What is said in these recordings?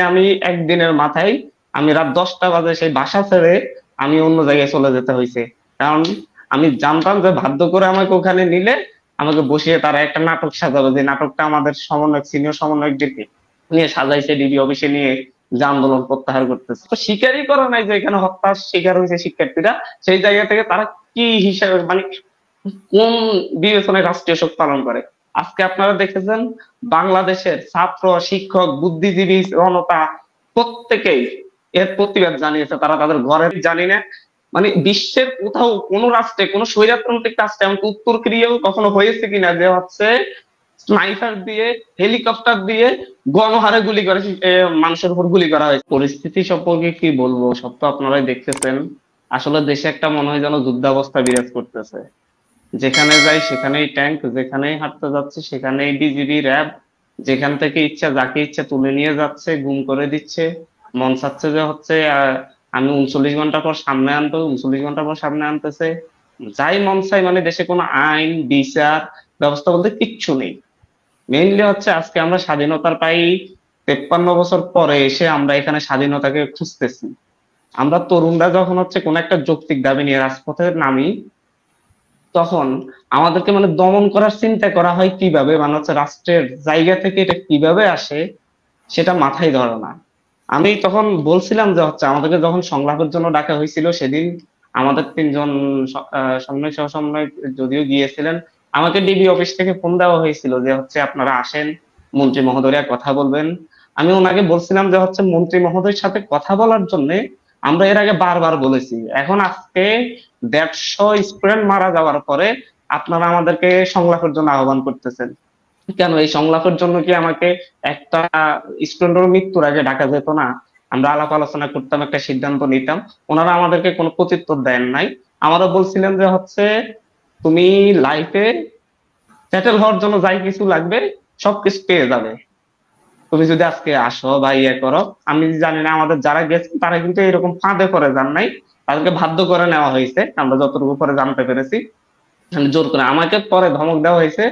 আমি একদিনের মাথায় আমি রাত 10টা বাজে সেই বাসা ছেড়ে আমি অন্য জায়গায় চলে যেতে হয়েছে। কারণ আমি জানতাম যে বাধ্য করে আমাকে ওখানে নিলে আমাকে বসিয়ে তারা একটা নাটক সাজাবে, যে নাটকটা আমাদের সমন্বয়ক সিনিয়র সমন্বয়কদেরকে নিয়ে সাজাইছে, ডিবি অফিসে নিয়ে যে আন্দোলন প্রত্যাহার করতেছে। তো স্বীকারই করে নাই যে এখানে হত্যার শিকার হয়েছে শিক্ষার্থীরা। সেই জায়গা থেকে তারা কি হিসাবে মানে কোন বিবেচনায় রাষ্ট্রীয় শোক পালন করে? আজকে আপনারা দেখেছেন বাংলাদেশের ছাত্র, শিক্ষক, বুদ্ধিজীবী, জনতা প্রত্যেকেই এর প্রতিবাদ জানিয়েছে। তারা তাদের ঘরে, জানি না মানে বিশ্বের কোথাও কোন রাষ্ট্রে কোন স্বৈরতান্ত্রিক রাষ্ট্রে এমনকি উত্তর কোরিয়াও কখনো হয়েছে কিনা যে হচ্ছে স্নাইপার দিয়ে, হেলিকপ্টার দিয়ে গণহারে গুলি করে মানুষের উপর গুলি করা হয়েছে। পরিস্থিতি সম্পর্কে কি বলবো, সব তো আপনারাই দেখতেছেন। আসলে দেশে একটা মনে হয় যেন যুদ্ধাবস্থা বিরাজ করতেছে। যেখানে যাই সেখানেই ট্যাঙ্ক, যেখানেই হাঁটতে যাচ্ছে সেখানেই বিজিবি, র্যাব, যেখান থেকে ইচ্ছা যাকে ইচ্ছা তুলে নিয়ে যাচ্ছে, গুম করে দিচ্ছে। মন চাচ্ছে যে হচ্ছে আমি 39 ঘন্টা পর সামনে আনবো, 39 ঘন্টা পর সামনে আনতেছে। যাই মন চাই, মানে দেশে কোনো আইন বিচার ব্যবস্থা বলতে কিচ্ছু নেই। মেইনলি হচ্ছে আজকে আমরা স্বাধীনতার পাই 53 বছর পরে এসে আমরা এখানে স্বাধীনতাকে খুঁজতেছি। আমরা তরুণরা যখন হচ্ছে কোন একটা যৌক্তিক দাবি নিয়ে রাজপথে নামি, তখন আমাদেরকে মানে দমন করার চিন্তা করা হয় কিভাবে, মানে হচ্ছে রাষ্ট্রের জায়গা থেকে এটা কিভাবে আসে সেটা মাথায় ধরে না। আমি তখন বলছিলাম যে হচ্ছে আমাদেরকে যখন সংলাপের জন্য ডাকা হয়েছিল সেদিন আমাদের 3জন সমন্বয় সহ সমন্বয় যদিও গিয়েছিলেন, আমাকে ডিবি অফিস থেকে ফোন দেওয়া হয়েছিল যে হচ্ছে আপনারা আসেন, মন্ত্রী মহোদয়া কথা বলবেন। আমি ওনাকে বলছিলাম যে হচ্ছে মন্ত্রী মহোদয়ের সাথে কথা বলার জন্য আমরা এর আগে বারবার বলেছি, এখন আজকে 150 স্টুডেন্ট মারা যাওয়ার পরে আপনারা আমাদেরকে সংলাপের জন্য আহ্বান করতেছেন কেন? এই সংলাপের জন্য কি আমাকে একটা স্টুডেন্টের মৃত্যুর আগে ডাকা যেত না? আমরা আলাপ আলোচনা করতাম, একটা সিদ্ধান্ত নিতাম। ওনারা আমাদেরকে কোনো প্রত্যুত্তর দেন নাই। আমরা বলছিলেন যে হচ্ছে তুমি লাইফে সেটেল হওয়ার জন্য যাই কিছু লাগবে সবকিছু পেয়ে যাবে, তুমি যদি আজকে আসো বা ইয়ে করো। আমি জানি না আমাদের যারা গেছে তারা কিন্তু এরকম ফাঁদে করে যান নাই, তাদেরকে বাধ্য করে নেওয়া হয়েছে, আমরা যতটুকু পরে জানতে পেরেছি। মানে জোর করে আমাকে পরে ধমক দেওয়া হয়েছে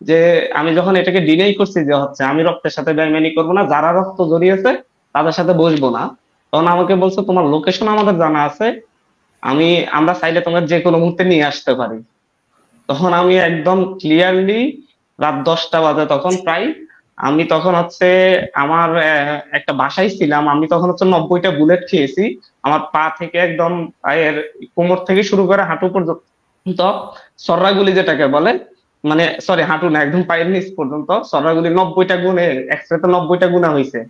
যে আমি যখন এটাকে ডিনাই করছি যে হচ্ছে আমি রক্তের সাথে বেইমানি করবো না, যারা রক্ত জড়িয়েছে তাদের সাথে বসবো না, তখন আমাকে বলছে তোমার লোকেশন আমাদের জানা আছে, আমি আমরা চাইলে তোমার যে কোনো মুহূর্তে নিয়ে আসতে পারি। তখন আমি একদম ক্লিয়ারলি রাত 10টা বাজে তখন প্রায়, আমি তখন হচ্ছে আমার একটা বাসায় ছিলাম। আমি তখন হচ্ছে 90টা বুলেট খেয়েছি। আমার পা থেকে একদম পায়ের কোমর থেকে শুরু করে হাঁটু পর্যন্ত সর্রাগুলি যেটাকে বলে, মানে সরি হাঁটু না, একদম পায়ের নিচ পর্যন্ত সর্রাগুলি 90টা গুণে, একসাথে 90টা গুণা হয়েছে।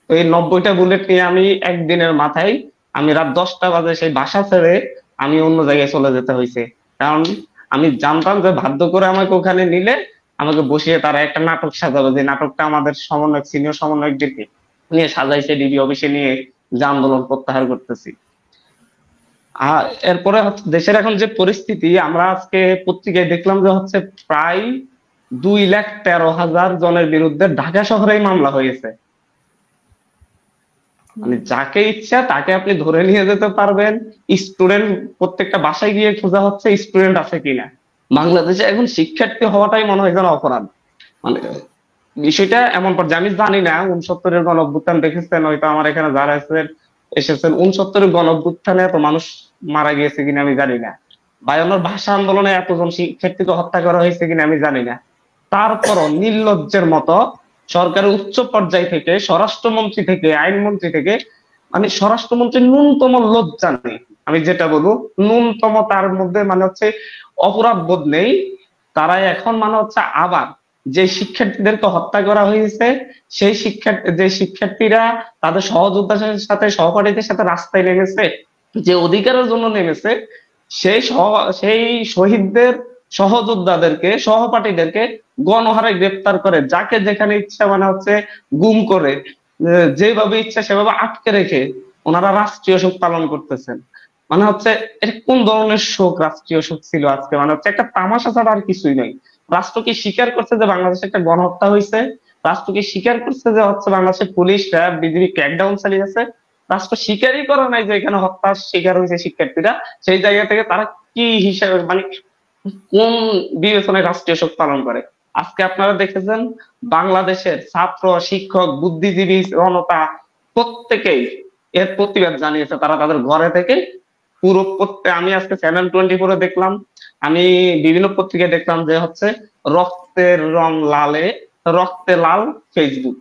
তো এই 90টা বুলেট নিয়ে আমি একদিনের মাথায় আমি রাত 10টা বাজে সেই বাসা ছেড়ে আমি অন্য জায়গায় চলে যেতে হয়েছে। কারণ আমি জানতাম যে বাধ্য করে আমাকে ওখানে নিলে আমাকে বসিয়ে তারা একটা নাটক সাজাবে, যে নাটকটা আমাদের সমন্বয়ক সিনিয়র সমন্বয়কদেরকে নিয়ে সাজাইছে, ডিবি অফিসে নিয়ে যে আন্দোলন প্রত্যাহার করতেছি। আর এরপরে হচ্ছে দেশের এখন যে পরিস্থিতি, আমরা আজকে পত্রিকায় দেখলাম যে হচ্ছে প্রায় 2,13,000 জনের বিরুদ্ধে ঢাকা শহরেই মামলা হয়েছে। মানে যাকে ইচ্ছা তাকে আপনি ধরে নিয়ে যেতে পারবেন। স্টুডেন্ট প্রত্যেকটা বাসায় গিয়ে খোঁজা হচ্ছে স্টুডেন্ট আছে কিনা। বাংলাদেশে এখন শিক্ষার্থী হওয়াটাই মনে হয় যেন অপরাধ। মানে বিষয়টা এমন পর্যায়ে, আমি জানি না 69-এর গণ অভ্যুত্থান দেখেছেন হয়তো, আমার এখানে যারা এসেছেন 69-এর গণ অভ্যুত্থানে এত মানুষ মারা গিয়েছে কিনা আমি জানি না, 52-এর ভাষা আন্দোলনে এতজন শিক্ষার্থীকে হত্যা করা হয়েছে কিনা আমি জানি না। তারপরও নির্লজ্জের মতো সরকারের উচ্চ পর্যায় থেকে, স্বরাষ্ট্রমন্ত্রী থেকে, আইনমন্ত্রী থেকে, মানে স্বরাষ্ট্রমন্ত্রীর ন্যূনতম লজ্জা নেই। আমি যেটা বলবো ন্যূনতম তার মধ্যে মানে হচ্ছে অপরাধ বোধ নেই। তারা এখন মানে হচ্ছে আবার যে শিক্ষার্থীদেরকে হত্যা করা হয়েছে, সেই যে শিক্ষার্থীরা তাদের সহযোদ্ধাদের সাথে, সহপাঠীদের সাথে রাস্তায় নেমেছে, যে অধিকারের জন্য নেমেছে, সেই শহীদদের সহযোদ্ধাদেরকে, সহপাঠীদেরকে গণহারে গ্রেপ্তার করে, যাকে যেখানে ইচ্ছা মানে হচ্ছে গুম করে, যেভাবে ইচ্ছা সেভাবে আটকে রেখে ওনারা রাষ্ট্রীয় শোক পালন করতেছেন। মানে হচ্ছে এটা কোন ধরনের শোক, রাষ্ট্রীয় শোক ছিল আজকে? মানে হচ্ছে একটা তামাশা ছাড়া আর কিছুই নয়। রাষ্ট্র কি স্বীকার করছে যে বাংলাদেশে একটা গণহত্যা হয়েছে? রাষ্ট্র কি স্বীকার করছে যে হচ্ছে বাংলাদেশের পুলিশ, র্যাব, বিজিবি ক্র্যাকডাউন চালিয়েছে? রাষ্ট্র স্বীকারই করে নাই যে এখানে হত্যার শিকার হয়েছে শিক্ষার্থীরা। সেই জায়গা থেকে তারা কি হিসাবে মানে কোন বিবেচনায় রাষ্ট্রীয় শোক পালন করে? আজকে আপনারা দেখেছেন বাংলাদেশের ছাত্র, শিক্ষক, বুদ্ধিজীবী, জনতা প্রত্যেকেই এর প্রতিবাদ জানিয়েছে। তারা তাদের ঘরে থেকে পুরো আমি আজকে চ্যানেল 24-এ দেখলাম, আমি বিভিন্ন পত্রিকায় দেখলাম যে হচ্ছে রক্তের রং লালে, রক্তে লাল ফেসবুক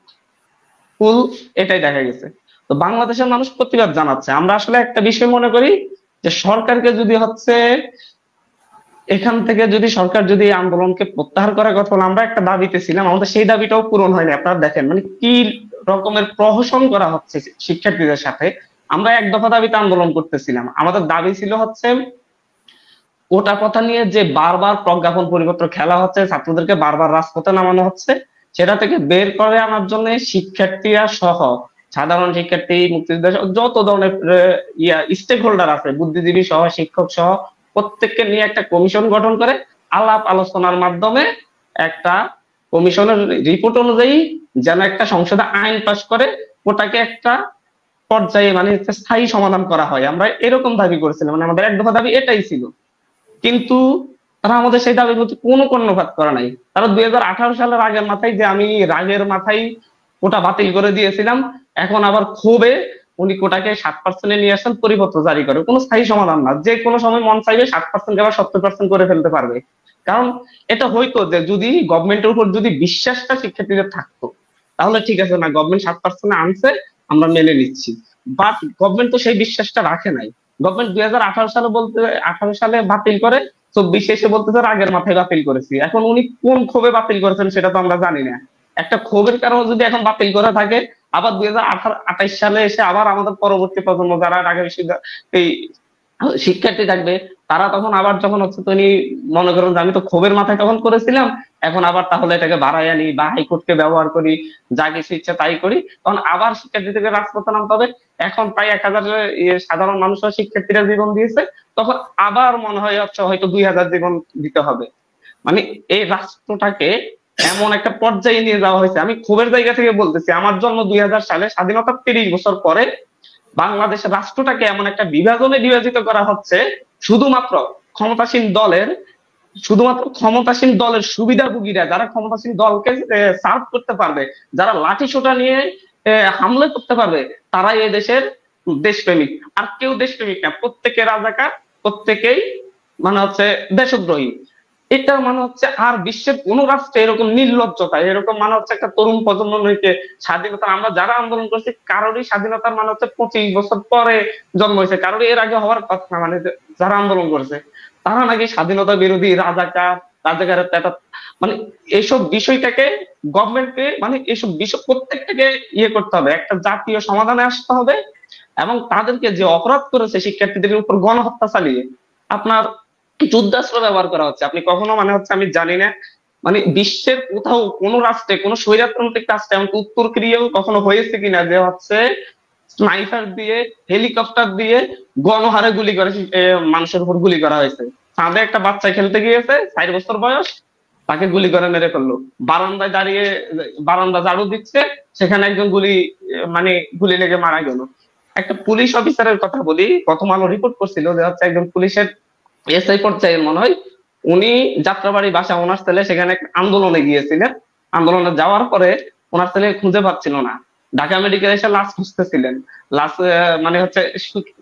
ফুল, এটাই দেখা গেছে। তো বাংলাদেশের মানুষ প্রতিবাদ জানাচ্ছে। আমরা আসলে একটা বিষয় মনে করি যে সরকারকে যদি হচ্ছে এখান থেকে যদি সরকার যদি এই আন্দোলনকে প্রত্যাহার করার কথা বলে, আমরা একটা দাবিতে ছিলাম, আমাদের সেই দাবিটাও পূরণ হয়নি। আপনারা দেখেন মানে কি রকমের প্রহসন করা হচ্ছে শিক্ষার্থীদের সাথে। আমরা এক দফা দাবিতে আন্দোলন করতেছিলাম, আমাদের দাবি ছিল হচ্ছে কোটা কথা নিয়ে যে বারবার প্রজ্ঞাপন পরিপত্র খেলা হচ্ছে, ছাত্রদেরকে বারবার রাজপথে নামানো হচ্ছে, সেটা থেকে বের করে আনার জন্য শিক্ষার্থীরা সহ সাধারণ শিক্ষার্থী, মুক্তিযোদ্ধা যত ধরনের স্টেক হোল্ডার আছে, বুদ্ধিজীবী সহ শিক্ষক সহ প্রত্যেককে নিয়ে একটা কমিশন গঠন করে আলাপ আলোচনার মাধ্যমে একটা কমিশনের রিপোর্ট অনুযায়ী যেন একটা সংসদে আইন পাস করে ওটাকে একটা পর্যায়ে মানে স্থায়ী সমাধান করা হয়। আমরা এরকম দাবি করেছিলাম, মানে আমাদের এক দফা দাবি এটাই ছিল। কিন্তু তারা আমাদের সেই দাবির প্রতি কোনো কর্ণপাত করে নাই। তারা 2018 সালের আগের মাথায়, যে আমি রাগের মাথায় কোটা বাতিল করে দিয়েছিলাম, এখন আবার ক্ষোভে উনি কোটাকে 7% নিয়ে আসেন, পরিপত্র জারি করে। কোনো স্থায়ী সমাধান না, যে কোনো সময় মন চাইবে 7% আবার 70% করে ফেলতে পারবে। কারণ এটা হয়তো যে যদি গভর্নমেন্টের উপর যদি বিশ্বাসটা শিক্ষার্থীদের থাকতো তাহলে ঠিক আছে, না গভর্নমেন্ট 7% আনছে আমরা মেনে নিচ্ছি, বাট গভর্নমেন্ট তো সেই বিশ্বাসটা রাখে নাই। গভর্নমেন্ট 2018 সালে বাতিল করে, 24 এসে বলতেছে আগের মাথায় বাতিল করেছি। এখন উনি কোন ক্ষোভে বাতিল করেছেন সেটা তো আমরা জানি না। একটা ক্ষোভের কারণে যদি এখন বাতিল করে থাকে, আবার 2028 সালে এসে আবার আমাদের পরবর্তী প্রজন্ম যারা ঢাকা এই শিক্ষার্থী থাকবে, তারা তখন আবার যখন হচ্ছে তিনি মনে করেন যে আমি তো ক্ষোভের মাথায় তখন করেছিলাম, এখন আবার তাহলে এটাকে বাড়াই আনি বা হাইকোর্টকে ব্যবহার করি, যা কিছু ইচ্ছা তাই করি, তখন আবার শিক্ষার্থীদেরকে রাজপথে নামতে হবে। এখন প্রায় 1000 সাধারণ মানুষরা শিক্ষার্থীরা জীবন দিয়েছে, তখন আবার মনে হয় হচ্ছে হয়তো 2000 জীবন দিতে হবে। মানে এই রাষ্ট্রটাকে এমন একটা পর্যায়ে নিয়ে যাওয়া হয়েছে। আমি ক্ষোভের জায়গা থেকে বলতেছি, আমার জন্ম 2000 সালে, স্বাধীনতার 30 বছর পরে বাংলাদেশের রাষ্ট্রটাকে এমন একটা বিভাজনে বিভাজিত করা হচ্ছে, শুধুমাত্র ক্ষমতাসীন দলের ক্ষমতাসীন দলের সুবিধাভোগীরা, যারা ক্ষমতাসীন দলকে সার্ভ করতে পারবে, যারা লাঠি সোটা নিয়ে হামলা করতে পারবে, তারাই এই দেশের দেশপ্রেমিক। আর কেউ দেশপ্রেমিক না, প্রত্যেকে রাজাকার, প্রত্যেকেই মানে হচ্ছে দেশদ্রোহী। এটা মানে হচ্ছে আর বিশ্বের কোন রাষ্ট্রে এরকম নির্লজ্জতা, এরকম মানে হচ্ছে একটা তরুণ প্রজন্মকে স্বাধীনতা, আমরা যারা আন্দোলন করছি কারোরই স্বাধীনতার মানে হচ্ছে 25 বছর পরে জন্ম হয়েছে, কারোরই এর আগে হওয়ার কথা না। মানে যারা আন্দোলন করছে তারা নাকি স্বাধীনতা বিরোধী, রাজাকারের মানে এইসব বিষয়টাকে গভর্নমেন্টকে মানে এইসব বিষয় প্রত্যেকটাকে করতে হবে, একটা জাতীয় সমাধানে আসতে হবে। এবং তাদেরকে যে অপরাধ করেছে শিক্ষার্থীদের উপর গণহত্যা চালিয়ে আপনার যুদ্ধাস্ত্র ব্যবহার করা হচ্ছে, আপনি কখনো মানে হচ্ছে আমি জানি না মানে বিশ্বের কোথাও কোন রাষ্ট্রে কোন স্বৈরতান্ত্রিক রাষ্ট্রে এমন উত্তর কোরিয়াও কখনো হয়েছে কিনা যে হচ্ছে স্নাইপার দিয়ে, হেলিকপ্টার দিয়ে গণহারে গুলি করে মানুষের উপর গুলি করা হয়েছে। চাঁদে একটা বাচ্চা খেলতে গিয়েছে 4 বছর বয়স, তাকে গুলি করে মেরে ফেললো। বারান্দায় দাঁড়িয়ে বারান্দা ঝাড়ু দিচ্ছে, সেখানে একজন মানে গুলি লেগে মারা গেল। একটা পুলিশ অফিসারের কথা বলি, প্রথম আলো রিপোর্ট করছিল যে হচ্ছে একজন পুলিশের এসআই পর্যায়ের মনে হয়, উনি যাত্রাবাড়ি বাসা ওনার ছেলে সেখানে আন্দোলনে গিয়েছিলেন। আন্দোলনে যাওয়ার পরে ওনার ছেলে খুঁজে পাচ্ছিল না, ঢাকা মেডিকেলে এসে লাশ খুঁজতেছিলেন। লাশ মানে হচ্ছে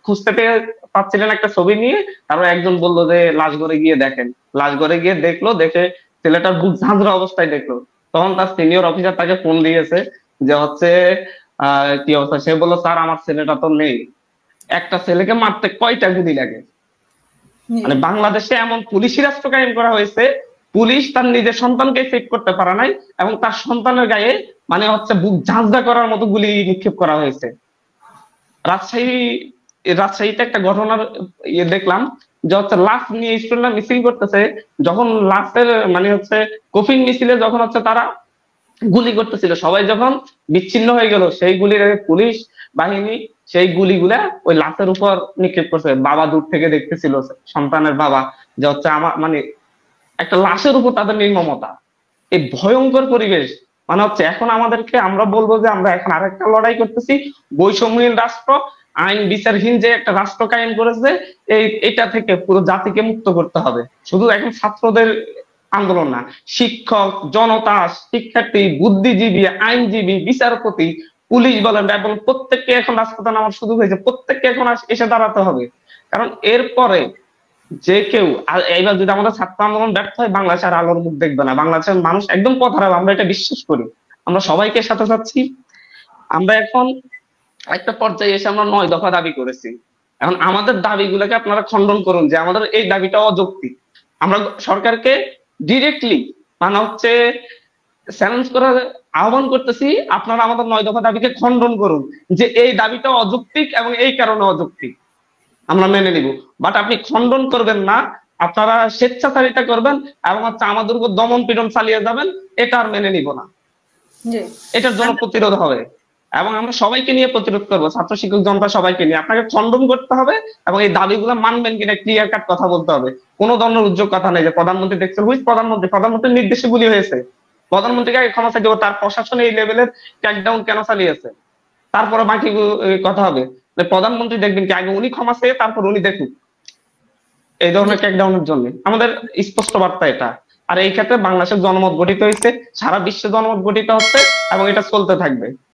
খুঁজতে পেয়ে পাচ্ছিলেন একটা ছবি নিয়ে, তারপর একজন বললো যে লাশ ঘরে গিয়ে দেখেন। লাশ ঘরে গিয়ে দেখলো, দেখে ছেলেটার বুক ঝাঁঝরা অবস্থায় দেখলো। তখন তার সিনিয়র অফিসার তাকে ফোন দিয়েছে যে হচ্ছে কি অবস্থা, সে বললো স্যার আমার ছেলেটা তো নেই। একটা ছেলেকে মারতে কয়টা গুলি লাগে? মানে বাংলাদেশে এমন পুলিশি রাষ্ট্র কায়েম করা হয়েছে, পুলিশ তার নিজের সন্তানকে সেভ করতে পারে নাই, এবং তার সন্তানের গায়ে মানে হচ্ছে বুক ঝাঁঝরা করার মতো গুলি নিক্ষেপ করা হয়েছে। রাজশাহীতে একটা ঘটনার দেখলাম যে হচ্ছে লাশ নিয়ে স্টুডেন্টরা মিছিল করতেছে, যখন লাশের মানে হচ্ছে কফিন মিছিলে যখন হচ্ছে তারা গুলি করতেছিল, সবাই যখন বিচ্ছিন্ন হয়ে গেল, সেই গুলির পুলিশ বাহিনী সেই গুলিগুলা ওই লাশের উপর নিক্ষেপ করছে। বাবা দূর থেকে দেখতেছিল, সন্তানের বাবা, যে হচ্ছে আমার মানে একটা লাশের উপর তাদের নির্মমতা, এই ভয়ঙ্কর পরিবেশ। মানে হচ্ছে এখন আমাদেরকে আমরা বলবো যে আমরা এখন আরেকটা লড়াই করতেছি, বৈষম্যহীন রাষ্ট্র, আইন বিচারহীন যে একটা রাষ্ট্র কায়েম করেছে, এটা থেকে পুরো জাতিকে মুক্ত করতে হবে। শুধু এখন ছাত্রদের আন্দোলন না, শিক্ষক, জনতা, শিক্ষার্থী, বুদ্ধিজীবী, আইনজীবী, বিচারপতি, পুলিশ বলেন, র্যাব বলেন, প্রত্যেককে এখন রাজপথে নামার সুযোগ হয়েছে, প্রত্যেককে এখন এসে দাঁড়াতে হবে। কারণ এরপরে যে কেউ এইবার যদি আমাদের ছাত্র আন্দোলন ব্যর্থ হয়, বাংলাদেশ আর আলোর মুখ দেখবে না, বাংলাদেশের মানুষ একদম পথ হারাবে, আমরা এটা বিশ্বাস করি। আমরা সবাইকে সাথে চাচ্ছি। আমরা এখন একটা পর্যায়ে এসে আমরা 9 দফা দাবি করেছি। এখন আমাদের দাবিগুলোকে আপনারা খণ্ডন করুন যে আমাদের এই দাবিটা অযৌক্তিক। আমরা সরকারকে ডিরেক্টলি মানে হচ্ছে চ্যালেঞ্জ করার আহ্বান করতেছি, আপনারা আমাদের 9 দফা দাবিকে খণ্ডন করুন যে এই দাবিটা অযৌক্তিক এবং এই কারণে অযৌক্তিক, আমরা মেনে নিব। বাট আপনি খণ্ডন করবেন না, আপনারা স্বেচ্ছাচারিতা করবেন এবং হচ্ছে আমাদের উপর দমন পীড়ন চালিয়ে যাবেন, এটা আর মেনে নিব না। এটার জন্য প্রতিরোধ হবে এবং আমরা সবাইকে নিয়ে প্রতিরোধ করবো, ছাত্র শিক্ষক জনতা সবাইকে নিয়ে। আপনাকে খণ্ডন করতে হবে এবং এই দাবিগুলো মানবেন কিনা ক্লিয়ার কাট কথা বলতে হবে। কোনো ধরনের উদ্যোগ কথা নেই যে প্রধানমন্ত্রী দেখছেন, হুইচ প্রধানমন্ত্রীর নির্দেশে গুলি হয়েছে, প্রধানমন্ত্রীকে আগে ক্ষমা চাইতে হবে, তার প্রশাসন এই লেভেলের ক্র্যাকডাউন কেন চালিয়েছে, তারপরে বাকি কথা হবে। প্রধানমন্ত্রী দেখবেন কি আগে উনি ক্ষমা চেয়ে তারপর উনি দেখুন এই ধরনের ক্র্যাকডাউনের জন্য। আমাদের স্পষ্ট বার্তা এটা। আর এই ক্ষেত্রে বাংলাদেশের জনমত গঠিত হয়েছে, সারা বিশ্বে জনমত গঠিত হচ্ছে এবং এটা চলতে থাকবে।